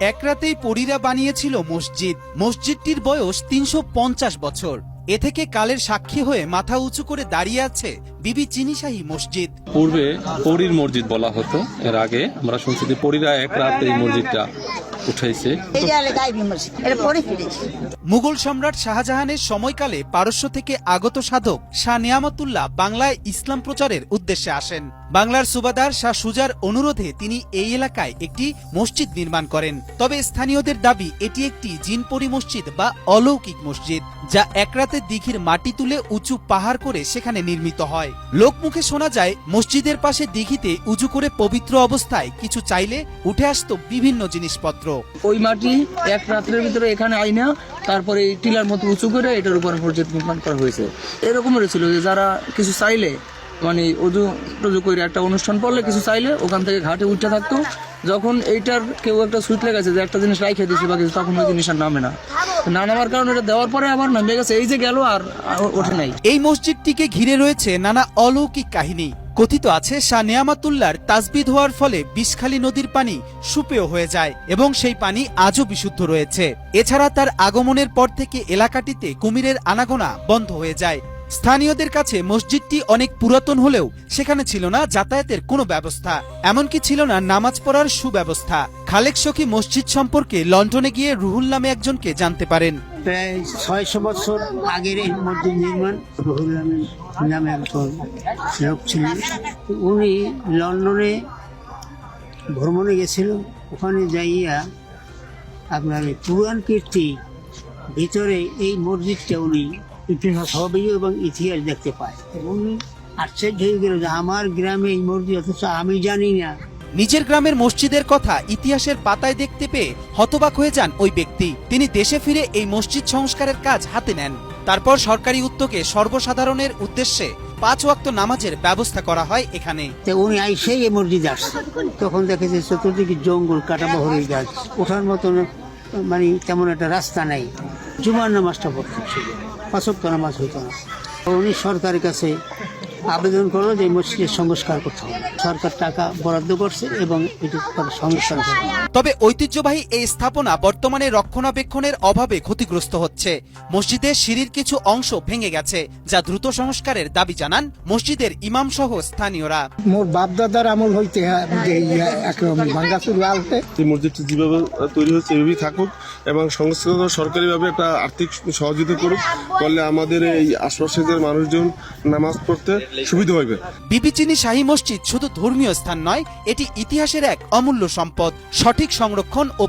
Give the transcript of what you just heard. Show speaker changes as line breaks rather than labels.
এক রাতেই পরীরা বানিয়েছিল মসজিদ। মসজিদটির বয়স ৩৫০ বছর। এ থেকে কালের সাক্ষী হয়ে মাথা উঁচু করে দাঁড়িয়ে আছে বিবি চিনিশাহী মসজিদ।
পূর্বে পরীর মসজিদ বলা হতো। এর আগে আমরা শুনছি যে পরীরা এক রাতে এই মসজিদটা উঠাইছে।
মুঘল সম্রাট শাহজাহানের সময়কালে পারস্য থেকে আগত সাধক শাহ নিয়ামতুল্লাহ বাংলায় ইসলাম প্রচারের উদ্দেশ্যে আসেন। বাংলার সুবাদার শাহ সুজার অনুরোধে তিনি এই এলাকায় একটি মসজিদ নির্মাণ করেন। তবে স্থানীয়দের দাবি এটি একটি জিনপরি মসজিদ বা অলৌকিক মসজিদ, যা এক রাতে দিঘির মাটি তুলে উঁচু পাহাড় করে সেখানে নির্মিত হয়। লোকমুখে শোনা যায় মসজিদের পাশে দিঘিতে উঁচু করে পবিত্র অবস্থায় কিছু চাইলে উঠে আসতো বিভিন্ন জিনিসপত্র।
ওই মাটি এক রাত্রের ভিতরে এখানে আইনা তারপরে টিলার মতো উঁচু করে এটার উপর মসজিদ নির্মাণ করা হয়েছে। এরকম হয়েছিল যে যারা কিছু চাইলে মানে টজু করে একটা অনুষ্ঠান পড়লে কিছু চাইলে ওখান থেকে ঘাটে উঠতে থাকতো। যখন এইটার কেউ একটা সুইচ লেগেছে যে একটা জিনিস রাইখে দিয়েছে বা কিছু, তখন ওই জিনিস আর নামে না নামার কারণে এটা দেওয়ার পরে আবার নামে গেছে, এই যে গেল আর ওঠে নাই।
এই মসজিদটিকে ঘিরে রয়েছে নানা অলৌকিক কাহিনী। কথিত আছে শাহ নিয়ামতুল্লাহর তাসবিহ হওয়ার ফলে বিষখালী নদীর পানি সুপেয় হয়ে যায় এবং সেই পানি আজও বিশুদ্ধ রয়েছে। এছাড়া তার আগমনের পর থেকে এলাকাটিতে কুমিরের আনাগোনা বন্ধ হয়ে যায়। স্থানীয়দের কাছে মসজিদটি অনেক পুরাতন হলেও সেখানে ছিল না যাতায়াতের কোনো ব্যবস্থা, এমনকি ছিল না নামাজ পড়ার সুব্যবস্থা। খালেক শখী মসজিদ সম্পর্কে লন্ডনে গিয়ে রুহুল নামে একজনকে জানতে পারেন।
প্রায় ৬০০ বছর আগের এই মসজিদ নির্মাণ। রুহুল নামে একজন লোক ছিলেন, উনি লন্ডনে ভ্রমণে গেছিল। ওখানে যাইয়া আপনার পুরাণ কীর্তি ভিতরে এই মসজিদটা উনি ইতিহাস হবে এবং ইতিহাস দেখতে পায়। উনি আশ্চর্য হয়ে গেল যে আমার গ্রামে এই মসজিদ, অথচ আমি জানি না।
নিজের গ্রামের মসজিদের কথা ইতিহাসের পাতায় দেখতে পেয়ে হতবাক হয়ে যান ওই ব্যক্তি। তিনি দেশে ফিরে এই মসজিদ সংস্কারের কাজ হাতে নেন। তারপর সরকারি উদ্যোগে সর্বসাধারণের উদ্দেশ্যে ৫ ওয়াক্ত নামাজের ব্যবস্থা করা হয় এখানে।
উনি আইসেই এই মসজিদে আসছে, তখন দেখেছে চতুর্দিকে জঙ্গল, কাটাবহরের গাছ, ওঠার মতন মানে তেমন একটা রাস্তা নাই। জুমার নামাজটা পড়তে ছিল, ৫ ওয়াক্ত নামাজ হইতো না। উনি সরকারের কাছে আবেদন করলো যে মসজিদের সংস্কার করতে হবে। সরকার টাকা বরাদ্দ করছে এবং এটি সংস্কার করবে।
তবে ঐতিহ্যবাহী এই স্থাপনা বর্তমানে রক্ষণাবেক্ষণের অভাবে ক্ষতিগ্রস্ত হচ্ছে। মসজিদের সিঁড়ির কিছু অংশ ভেঙে গেছে, যা দ্রুত সংস্কারের দাবি জানান মসজিদের ইমাম সহ স্থানীয়রা।
মোর বাপদাদার আমল হইতে
এই মসজিদটি যেভাবে তৈরি হচ্ছে এভাবেই থাকুক এবং সংস্কৃত সরকারিভাবে একটা আর্থিক সহযোগিতা করুক, করলে আমাদের এই আশপাশের মানুষজন নামাজ পড়তে সুবিধা হবে।
বিবি চিনিশাহী মসজিদ শুধু ধর্মীয় স্থান নয়, এটি ইতিহাসের এক অমূল্য সম্পদ। সঠিক সংরক্ষণ ও